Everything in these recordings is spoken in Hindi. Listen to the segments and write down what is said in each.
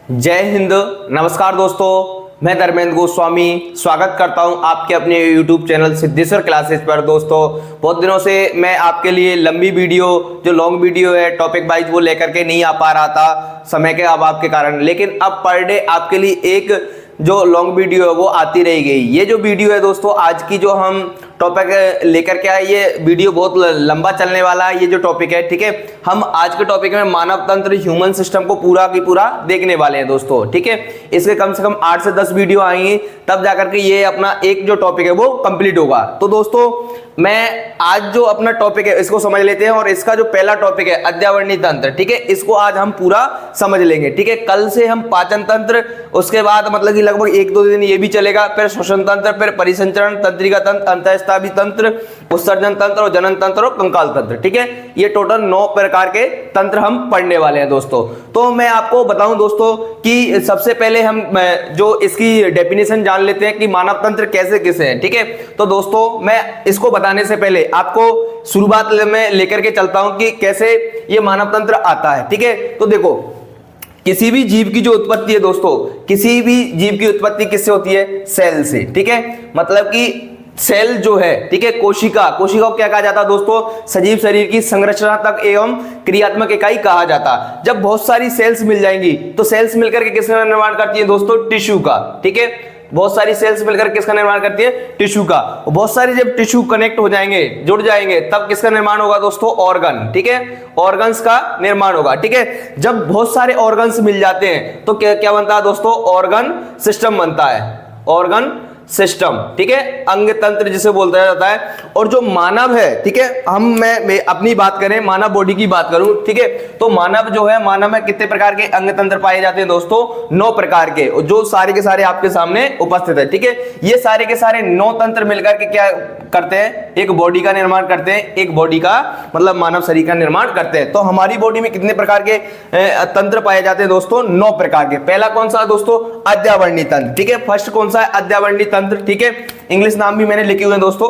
जय हिंद। नमस्कार दोस्तों, मैं धर्मेंद्र गोस्वामी स्वागत करता हूं आपके अपने YouTube चैनल सिद्धेश्वर क्लासेस पर। दोस्तों, बहुत दिनों से मैं आपके लिए लंबी वीडियो, जो लॉन्ग वीडियो है टॉपिक वाइज, वो लेकर के नहीं आ पा रहा था समय के अभाव के कारण, लेकिन अब पर डे आपके लिए एक जो लॉन्ग वीडियो है वो आती रह गई। ये जो वीडियो है दोस्तों, आज की जो हम टॉपिक लेकर के आए, ये वीडियो बहुत लंबा चलने वाला है। ये जो टॉपिक है, ठीक है, हम आज के टॉपिक में मानव तंत्र, ह्यूमन सिस्टम को पूरा की पूरा देखने वाले हैं दोस्तों, ठीक है। इसके कम से कम 8 से 10 वीडियो आएंगे, तब जाकर के ये अपना एक जो टॉपिक है वो कंप्लीट होगा। तो दोस्तों, मैं आज जो अपना टॉपिक है इसको समझ लेते हैं, और इसका जो पहला टॉपिक है अद्यावरणीय तंत्र, ठीक है, इसको आज हम पूरा समझ लेंगे, ठीक है। कल से हम पाचन तंत्र, उसके बाद मतलब कि लगभग 1-2 दिन ये भी चलेगा, फिर श्वसन तंत्र, फिर परिसंचरण, तंत्रिका तंत्र, अंतःस्रावी तंत्र, उत्सर्जन तंत्र और जनन तंत्र और कंकाल तंत्र, ठीक है। ये टोटल 9 प्रकार के तंत्र हम पढ़ने वाले हैं दोस्तों। तो मैं आपको बताऊं दोस्तों कि सबसे पहले हम जो इसकी डेफिनेशन जान लेते हैं कि मानव तंत्र कैसे कैसे है, ठीक है। तो दोस्तों, मैं इसको बताने से पहले आपको शुरुआत में लेकर के चलता हूं कि कैसे ये मानव तंत्र आता है, ठीक है। तो देखो, किसी भी जीव की जो उत्पत्ति है दोस्तों, किसी भी जीव की उत्पत्ति किससे होती है? सेल से, ठीक है। मतलब कि सेल जो है, ठीक है, कोशिका को क्या कहा जाता है दोस्तों? सजीव शरीर की संरचनात्मक एवं क्रियात्मक इकाई कहा जाता। जब बहुत सारी सेल्स मिल जाएंगी तो सेल्स मिलकर के किसका निर्माण करती है दोस्तों? टिश्यू का, ठीक है। बहुत सारी सेल्स मिलकर किसका निर्माण करती है? टिश्यू का। बहुत सारी जब टिश्यू कनेक्ट हो जाएंगे, जुड़ जाएंगे, तब किसका निर्माण होगा दोस्तों? ऑर्गन, ठीक है, ऑर्गन्स का निर्माण होगा, ठीक है। जब बहुत सारे ऑर्गन्स मिल जाते हैं तो क्या बनता है दोस्तों? ऑर्गन सिस्टम बनता है, ऑर्गन सिस्टम, ठीक है, अंग तंत्र जिसे बोलता जाता है। और जो मानव है, ठीक है, मैं अपनी बात करें, मानव बॉडी की बात करूं, ठीक है, तो मानव जो है, मानव में कितने प्रकार के अंग तंत्र पाए जाते हैं दोस्तों? 9 प्रकार के, जो सारे के सारे आपके सामने उपस्थित है, ठीक है। ये सारे के सारे 9 तंत्र मिलकर के क्या करते हैं? एक बॉडी का निर्माण करते हैं, एक बॉडी का मतलब मानव शरीर का निर्माण करते हैं। तो हमारी बॉडी में कितने प्रकार के तंत्र पाए जाते हैं दोस्तों? 9 प्रकार के। पहला कौन सा है दोस्तों? अद्यावरणीय तंत्र, ठीक है। फर्स्ट कौन सा है? अद्यावरणीय तंत्र, ठीक है। इंग्लिश नाम भी मैंने लिखे हुए हैं दोस्तों,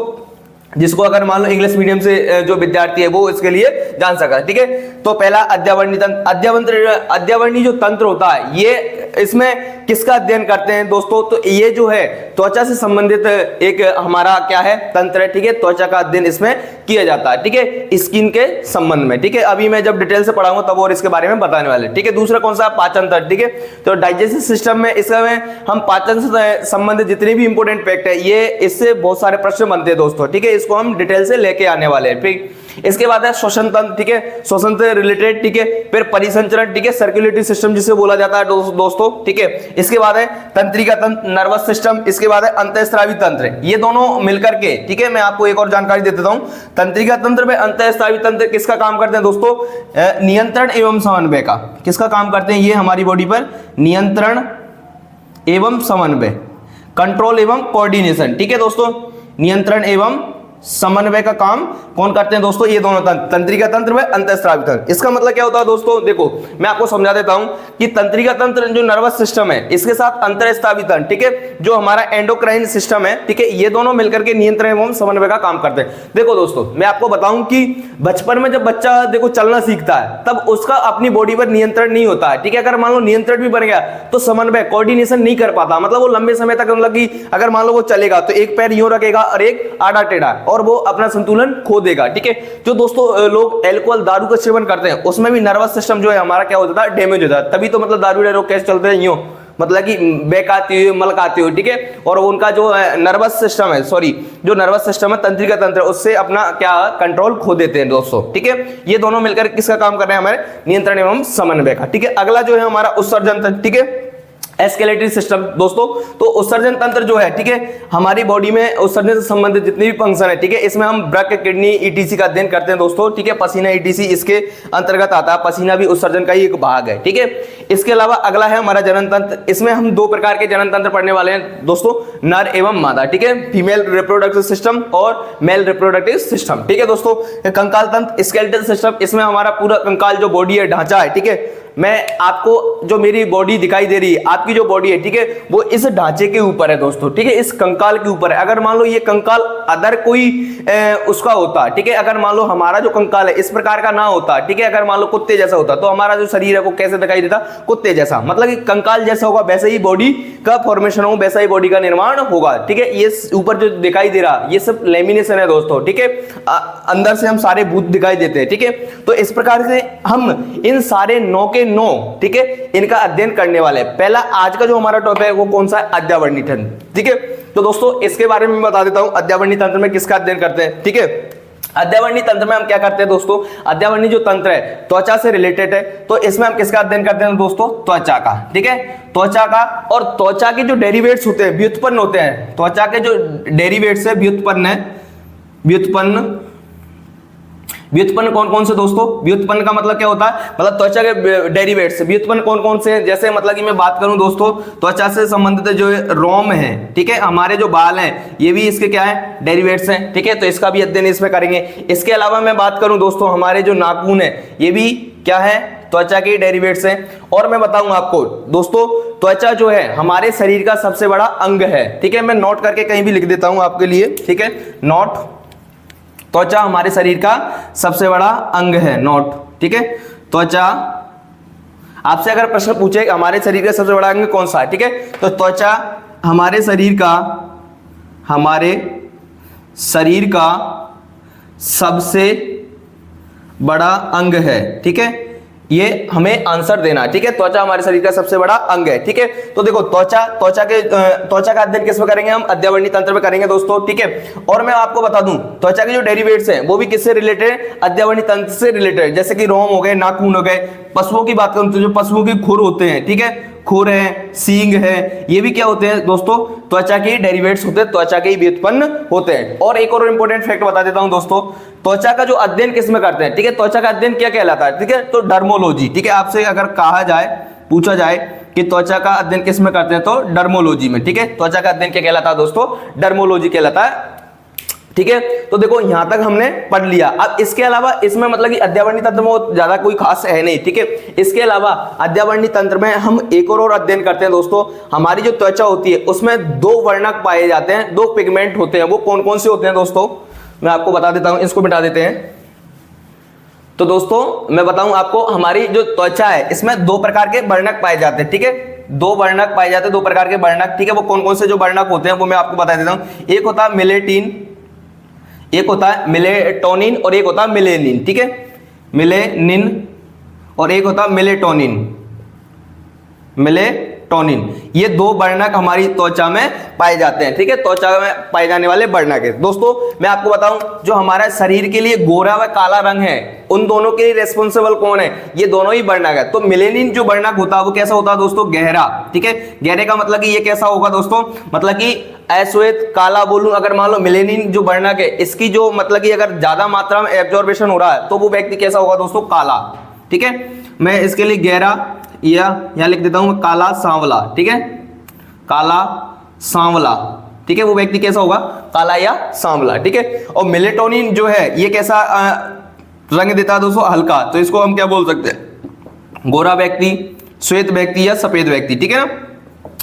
जिसको अगर मान लो इंग्लिश मीडियम से जो विद्यार्थी है वो इसके लिए जान सका, ठीक है। तो पहला अद्यावरणीय तंत्र। अद्यावरणीय जो तंत्र होता है, ये इसमें किसका अध्ययन करते हैं दोस्तों? तो ये जो है त्वचा से संबंधित एक हमारा क्या है? तंत्र है, ठीक है। त्वचा का अध्ययन इसमें किया जाता है, ठीक है, स्किन के संबंध में, ठीक है। अभी मैं जब डिटेल से पढ़ाऊंगा तब और इसके बारे में बताने वाले, ठीक है। दूसरा कौन सा? पाचन तंत्र, ठीक है। तो डाइजेस्टिव सिस्टम में इसमें हम पाचन से संबंधित जितने भी इंपोर्टेंट फैक्ट है, ये इससे बहुत सारे प्रश्न बनते हैं दोस्तों, ठीक है। इसको हम डिटेल से लेके आने वाले हैं, ठीक। इसके बाद है श्वसन तंत्र, ठीक है, श्वसन से रिलेटेड, ठीक है। फिर परिसंचरण, ठीक है, सर्कुलेटरी सिस्टम जिसे बोला जाता है दोस्तों, ठीक है। इसके बाद है तंत्रिका तंत्र, नर्वस सिस्टम। इसके बाद है अंतःस्रावी तंत्र। ये दोनों मिलकर के, ठीक है, मैं आपको एक और जानकारी दे देता हूं। तंत्रिका तंत्र में अंतःस्रावी तंत्र किसका काम करते हैं दोस्तों? नियंत्रण एवं समन्वय का। किसका काम करते हैं ये हमारी बॉडी पर? नियंत्रण एवं समन्वय, कंट्रोल एवं कोऑर्डिनेशन, ठीक है दोस्तों। नियंत्रण एवं समन्वय का काम कौन करते हैं दोस्तों? ये दोनों तंत्र, तंत्रिका तंत्र व अंतःस्रावी तंत्र। इसका मतलब क्या होता है दोस्तों? देखो, मैं आपको समझा देता हूं कि तंत्रिका तंत्र जो नर्वस सिस्टम है, इसके साथ अंतःस्रावी तंत्र, ठीक है, जो हमारा एंडोक्राइन सिस्टम है, ठीक है, ये दोनों मिलकर के नियंत्रण एवं समन्वय का काम करते हैं। देखो दोस्तों, मैं आपको बताऊं कि बचपन में जब बच्चा देखो चलना सीखता है, तब उसका अपनी बॉडी पर नियंत्रण नहीं होता है, ठीक है। अगर मान लो नियंत्रण भी बन गया तो समन्वय, कोऑर्डिनेशन नहीं कर पाता, मतलब वो लंबे समय तक, मतलब कि अगर मान लो वो चलेगा तो एक पैर यूं रखेगा और एक आड़ा टेढ़ा, और वो अपना संतुलन खो देगा, ठीक है। जो दोस्तों लोग अल्कोहल, दारू का सेवन करते हैं, उसमें भी नर्वस सिस्टम जो है हमारा क्या होता है? डैमेज होता है। तभी तो मतलब दारू लोग कैसे चलते हैं? यूं, मतलब कि बेकाती हुई, मलकाती हुई, ठीक है। और उनका जो नर्वस सिस्टम है, सॉरी, जो नर्वस सिस्टम है, तंत्रिका तंत्र, उससे अपना क्या कंट्रोल खो देते हैं दोस्तों, ठीक है। ये दोनों मिलकर किसका काम कर रहे हैं? हमारे नियंत्रण एवं समन्वय का, ठीक है। अगला जो है हमारा उत्सर्जन तंत्र, ठीक है, एस्केलेटरी सिस्टम दोस्तों। तो उत्सर्जन तंत्र जो है, ठीक है, हमारी बॉडी में उत्सर्जन से संबंधित जितनी भी फंक्शन है, ठीक है, इसमें हम वृक्क, किडनी, ईटीसी का अध्ययन करते हैं दोस्तों, ठीक है। पसीना, ईटीसी इसके अंतर्गत आता है। पसीना भी उत्सर्जन का ही एक भाग है, ठीक है। इसके अलावा अगला है हमारा जनन तंत्र। इसमें हम 2 प्रकार के जनन तंत्र पढ़ने वाले हैं दोस्तों, नर एवं मादा, ठीक है, फीमेल रिप्रोडक्टिव सिस्टम और मेल रिप्रोडक्टिव सिस्टम, ठीक है दोस्तों। कंकाल तंत्र, स्केलेटल सिस्टम, इसमें हमारा पूरा कंकाल जो बॉडी है, ढांचा है, ठीक है, मैं आपको जो मेरी बॉडी दिखाई दे रही है, आपकी जो बॉडी है, ठीक है, वो इस ढांचे के ऊपर है दोस्तों, ठीक है, इस कंकाल के ऊपर है। अगर मान लो ये कंकाल अदर कोई उसका होता, ठीक है, अगर मान लो हमारा जो कंकाल है इस प्रकार का ना होता, ठीक है, अगर मान लो कुत्ते जैसा होता तो हमारा जो शरीर है वो कैसे दिखाई देता, कुत्ते जैसा, मतलब कि कंकाल जैसा होगा, वैसे ही बॉडी का फॉर्मेशन हो, वैसा ही बॉडी का निर्माण होगा, ठीक है। ये ऊपर जो दिखाई दे रहा ये सब लेमिनेशन है दोस्तों, ठीक है, अंदर से हम सारे भूत दिखाई देते हैं, ठीक है। तो इस प्रकार से हम इन सारे 9 के 9, ठीक है, इनका अध्ययन करने वाले हैं। पहला आज का जो हमारा टॉपिक है वो कौन सा है, अद्यावर्णी तंत्र, ठीक है। तो दोस्तों इसके बारे में बता देता हूं, अद्यावर्णी तंत्र में किसका अध्ययन करते हैं, ठीक है। अद्यावर्णी तंत्र में हम क्या करते हैं दोस्तों, अद्यावर्णी जो तंत्र है त्वचा से रिलेटेड है, तो इसमें हम किसका अध्ययन करते हैं दोस्तों, त्वचा का, ठीक है, त्वचा का। और त्वचा के जो डेरिवेट्स होते हैं, व्युत्पन्न होते हैं, त्वचा के जो डेरिवेट्स है व्युत्पन्न है, व्युत्पन्न कौन कौन से दोस्तों, व्युत्पन्न का मतलब क्या होता है, मतलब त्वचा के डेरिवेट्स, व्युत्पन्न कौन कौन से हैं, जैसे मतलब कि मैं बात करूं दोस्तों, त्वचा से संबंधित जो रोम है, ठीक है, हमारे जो बाल हैं ये भी इसके क्या है, डेरिवेट्स हैं, ठीक है, तो इसका भी अध्ययन इसमें करेंगे। इसके अलावा मैं बात करूं दोस्तों, हमारे जो नाखून है ये भी क्या है, त्वचा के डेरिवेट्स हैं। और मैं बताऊंगा आपको दोस्तों, त्वचा जो है हमारे शरीर का सबसे बड़ा अंग है, ठीक है, मैं नोट करके कहीं भी लिख देता हूं आपके लिए, ठीक है, नोट, त्वचा हमारे शरीर का सबसे बड़ा अंग है, नोट, ठीक है, त्वचा। आपसे अगर प्रश्न पूछे हमारे शरीर का सबसे बड़ा अंग कौन सा है, ठीक है, तो त्वचा हमारे शरीर का सबसे बड़ा अंग है, ठीक है, ये हमें आंसर देना है, ठीक है। त्वचा हमारे शरीर का सबसे बड़ा अंग है, ठीक है। तो देखो त्वचा का अध्ययन किस में करेंगे हम, अद्यावर्णी तंत्र में करेंगे दोस्तों, ठीक है। और मैं आपको बता दूं त्वचा के जो डेरिवेट्स हैं वो भी किससे रिलेटेड है, अद्यावर्णी तंत्र से रिलेटेड, जैसे कि रोम हो गए, नाखून हो गए। पशुओं की बात करूं तो जो पशुओं के खुर होते हैं, ठीक है, खुर है, सींग है, ये भी क्या होते हैं दोस्तों, त्वचा के डेरिवेट्स होते हैं, त्वचा के ही व्युत्पन्न होते हैं। और एक और इंपॉर्टेंट फैक्ट बता देता हूं दोस्तों, त्वचा का जो अध्ययन किस में करते हैं, ठीक है, त्वचा का अध्ययन क्या कहलाता है, ठीक है, तो डर्मोलॉजी, ठीक है। आपसे अगर कहा जाए, पूछा जाए कि त्वचा का अध्ययन किस में करते हैं, तो डर्मोलॉजी में, ठीक है। त्वचा का अध्ययन क्या कहलाता है दोस्तों, डर्मोलॉजी कहलाता है, ठीक है। तो देखो यहां तक हमने पढ़ लिया। अब इसके अलावा इसमें मतलब कि अद्यावर्णी तंत्र में ज्यादा कोई खास है नहीं, ठीक है। इसके अलावा अद्यावर्णी तंत्र में हम एक और अध्ययन करते हैं दोस्तों, हमारी जो त्वचा होती है उसमें 2 वर्णक पाए जाते हैं, 2 पिगमेंट होते हैं, वो कौन कौन से होते हैं दोस्तों, मैं आपको बता देता हूं, इसको मिटा देते हैं। तो दोस्तों मैं बताऊं आपको, हमारी जो त्वचा है इसमें 2 प्रकार के वर्णक पाए जाते हैं, ठीक है, 2 वर्णक पाए जाते हैं, 2 प्रकार के वर्णक, ठीक है। वो कौन कौन से जो वर्णक होते हैं वो मैं आपको बता देता हूं। एक होता है मिलेटिन, एक होता है मिलेटोनिन, और एक होता है मिलेनिन, ठीक है, मिलेनिन, और एक होता है मिलेटोनिन, मिलेटोनिन। ये 2 वर्णक हमारी त्वचा में पाए जाते हैं, ठीक है, त्वचा में पाए जाने वाले वर्णक है दोस्तों। मैं आपको बताऊं, जो हमारा शरीर के लिए गोरा व काला रंग है, उन दोनों के लिए रेस्पॉन्सिबल कौन है, ये दोनों ही वर्णक है। तो मिलेनिन जो वर्णक होता है वो कैसा होता है दोस्तों, गहरा, ठीक है। गहरे का मतलब कि ये कैसा होगा दोस्तों, मतलब कि अश्वेत काला बोलूं, अगर मान लो मिलेनिन जो वर्णक है इसकी जो मतलब कि अगर ज्यादा मात्रा में एब्जॉर्बेशन हो रहा है तो वो व्यक्ति कैसा होगा दोस्तों, काला, ठीक है। मैं इसके लिए गहरा या यहां लिख देता हूं काला सांवला, ठीक है, काला सांवला, ठीक है, वो व्यक्ति कैसा होगा, काला या सांवला, ठीक है। और मिलेटोनिन जो है ये कैसा रंग देता है दोस्तों, हल्का, तो इसको हम क्या बोल सकते हैं, गोरा व्यक्ति, श्वेत व्यक्ति या सफेद व्यक्ति, ठीक है ना,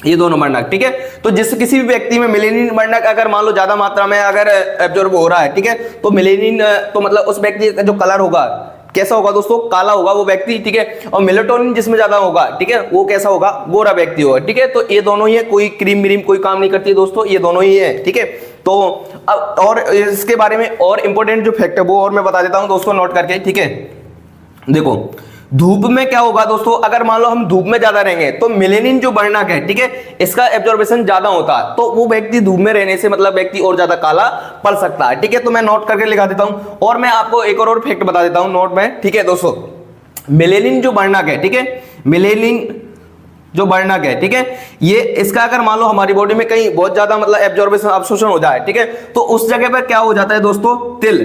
ये दोनों वर्णक, ठीक है। तो जिस किसी भी व्यक्ति में मिलेनिन वर्णक अगर मान लो ज्यादा मात्रा में अगर एब्जॉर्ब हो रहा है, ठीक है, तो मिलेनिन तो मतलब उस व्यक्ति का जो कलर होगा कैसा होगा दोस्तों, काला होगा वो व्यक्ति, ठीक है। और मेलेटोनिन जिसमें ज्यादा होगा, ठीक है, वो कैसा होगा, गोरा व्यक्ति होगा, ठीक है। तो ये दोनों ही है, कोई क्रीम व्रीम कोई काम नहीं करती है दोस्तों, ये दोनों ही है, ठीक है। तो अब और इसके बारे में और इंपॉर्टेंट जो फैक्ट है वो और मैं बता देता हूं दोस्तों, नोट करके, ठीक है। देखो धूप में क्या होगा दोस्तों, अगर मान लो हम धूप में ज्यादा रहेंगे तो मिलेनिन जो वर्णक है, ठीक है, इसका एब्जॉर्बेशन ज्यादा होता है, तो वो व्यक्ति धूप में रहने से मतलब व्यक्ति और ज्यादा काला पड़ सकता है, ठीक है। तो मैं नोट करके लिखा देता हूं। और मैं आपको एक और फैक्ट बता देता हूं नोट में, ठीक है दोस्तों। मिलेनिन जो वर्णक है, ठीक है, मिलेनिन जो वर्णक है, ठीक है, ये इसका अगर मान लो हमारी बॉडी में कहीं बहुत ज्यादा मतलब एब्जॉर्बेशन अवशोषण हो जाए, ठीक है, तो उस जगह पर क्या हो जाता है दोस्तों, तिल,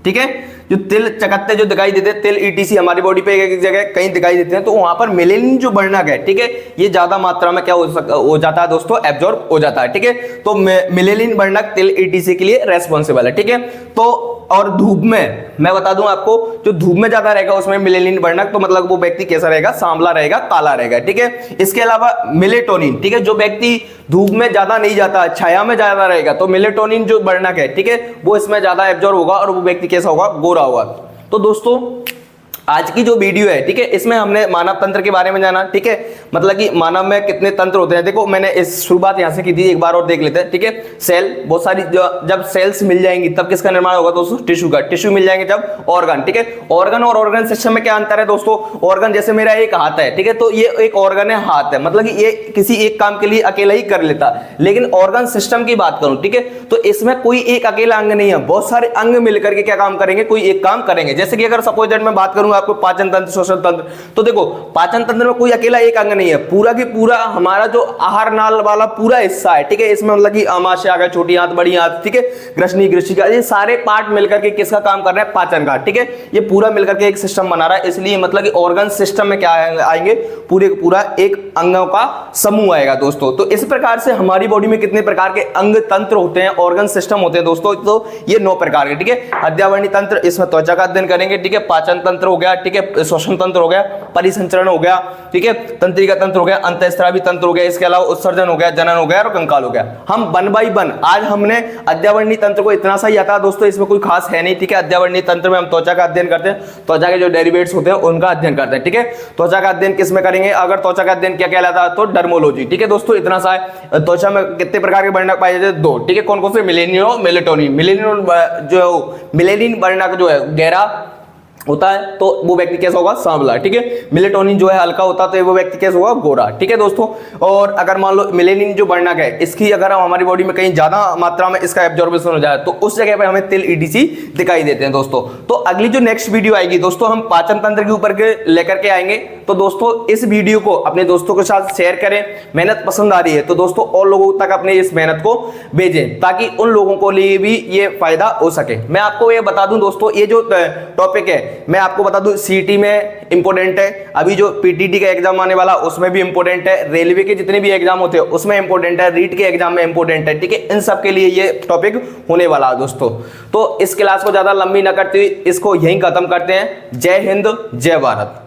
ठीक है, जो तिल चकत्ते जो दिखाई देते हैं, तिल ईटीसी हमारी बॉडी पे एक जगह कहीं दिखाई देते हैं, तो वहां पर मिलेनिन जो वर्णक है, ठीक है, ये ज्यादा मात्रा में क्या हो जाता है दोस्तों, एब्जॉर्ब हो जाता है, ठीक है। तो मिलेनिन वर्णक तिल ईटीसी के लिए रेस्पॉन्सिबल है, ठीक है। तो और धूप में मैं बता दूं आपको, जो धूप में ज्यादा रहेगा उसमें मेलेनिन वर्णक, तो मतलब वो व्यक्ति कैसा रहेगा, सांवला रहेगा, काला रहेगा, ठीक है। इसके अलावा मेलेटोनिन, ठीक है, जो व्यक्ति धूप में ज्यादा नहीं जाता, छाया में ज्यादा रहेगा, तो मेलेटोनिन जो वर्णक है, ठीक है, वो इसमें ज्यादा एब्जॉर्ब होगा और वो व्यक्ति कैसा होगा, गोरा होगा। तो दोस्तों आज की जो वीडियो है, ठीक है, इसमें हमने मानव तंत्र के बारे में जाना, ठीक है, मतलब कि मानव में कितने तंत्र होते हैं। देखो मैंने इस शुरुआत यहां से की थी, एक बार और देख लेते हैं, ठीक है। सेल, बहुत सारी जब सेल्स मिल जाएंगी तब किसका निर्माण होगा दोस्तों, टिश्यू का। टिश्यू मिल जाएंगे जब ऑर्गन, ठीक है। ऑर्गन और ऑर्गन सिस्टम में क्या अंतर है दोस्तों, ऑर्गन जैसे मेरा एक हाथ है, ठीक है, तो ये एक ऑर्गन है, हाथ है, मतलब कि ये किसी एक काम के लिए अकेला ही कर लेता, लेकिन ऑर्गन सिस्टम की बात करूं, ठीक है, तो इसमें कोई एक अकेला अंग नहीं है, बहुत सारे अंग मिलकर के क्या काम करेंगे, कोई एक काम करेंगे। जैसे कि अगर सपोज दैट मैं बात करूंगा आपको पाचन तंत्र, श्वसन तंत्र, तो देखो पाचन तंत्र में कोई अकेला एक अंग नहीं है, पूरा की पूरा हमारा जो आहार नाल वाला पूरा हिस्सा है, ठीक है, इसमें मतलब कि आमाशय आ गया, छोटी आंत, बड़ी आंत, ठीक है, ग्रसनी, ग्रसिका, ये सारे पार्ट मिलकर के किसका काम कर रहे हैं, पाचन का, ठीक है, ये पूरा मिलकर के एक सिस्टम बना रहा है। इसलिए मतलब कि ऑर्गन सिस्टम में क्या आएंगे, पूरे पूरा एक अंगों का समूह आएगा दोस्तों। तो इस प्रकार से हमारी बॉडी में कितने प्रकार के अंग तंत्र होते हैं, ऑर्गन सिस्टम होते हैं दोस्तों, तो ये 9 प्रकार के, ठीक है। अध्यावरणीय तंत्र, इसमें त्वचा का अध्ययन करेंगे, ठीक है, पाचन तंत्र हो गया, ठीक है, श्वसन तंत्र हो गया, परिसंचरण हो गया, ठीक है, तंत्रिका तंत्र हो गया, अंतःस्रावी तंत्र हो गया, इसके अलावा उत्सर्जन हो गया, जनन हो गया और कंकाल हो गया। हम वन बाई वन आज हमने अध्यावरणीय तंत्र को इतना सा ही आता है दोस्तों, इसमें कोई खास है नहीं, ठीक है। अध्यावरणीय तंत्र में हम त्वचा का अध्ययन करते हैं, त्वचा के जो डेरिवेट्स होते हैं उनका अध्ययन करते हैं, ठीक है। त्वचा का अध्ययन किस में करेंगे, अगर त्वचा का अध्ययन क्या कहलाता है तो डर्मोलॉजी, ठीक है दोस्तों, इतना सा है। त्वचा में कितने प्रकार के वर्णक पाए जाते हैं, 2, ठीक है। कौन कौन से, मेलेनिन और मेलेटोनिन। मेलेनिन जो मेलेनिन वर्णक जो है गहरा होता है तो वो व्यक्ति कैसा होगा, सांवला, ठीक है। मेलेटोनिन जो है हल्का होता है तो वो व्यक्ति कैसा होगा, गोरा, ठीक है दोस्तों। और अगर मान लो मेलेनिन जो वर्णक है, इसकी अगर हमारी बॉडी में कहीं ज्यादा मात्रा में इसका एब्जॉर्बेशन हो जाए तो उस जगह पे हमें तिल ईडीसी दिखाई देते हैं दोस्तों। तो अगली जो नेक्स्ट वीडियो आएगी दोस्तों, हम पाचन तंत्र के ऊपर के लेकर के आएंगे। तो दोस्तों इस वीडियो को अपने दोस्तों के साथ शेयर करें, मेहनत पसंद आ रही है तो दोस्तों और लोगों तक अपने इस मेहनत को भेजें ताकि उन लोगों को लिए भी ये फायदा हो सके। मैं आपको ये बता दूं दोस्तों, ये जो टॉपिक है मैं आपको बता दूं सीटी में इंपॉर्टेंट है, अभी जो पीटीटी का एग्जाम आने वाला उसमें भी इंपॉर्टेंट है, रेलवे के जितने भी एग्जाम होते हैं उसमें इंपॉर्टेंट है, रीट के एग्जाम में इंपॉर्टेंट है, ठीक है। इन सब के लिए ये टॉपिक होने वाला है दोस्तों। तो इस क्लास को ज्यादा लंबी ना करते हुए इसको यहीं खत्म करते हैं। जय हिंद, जय भारत।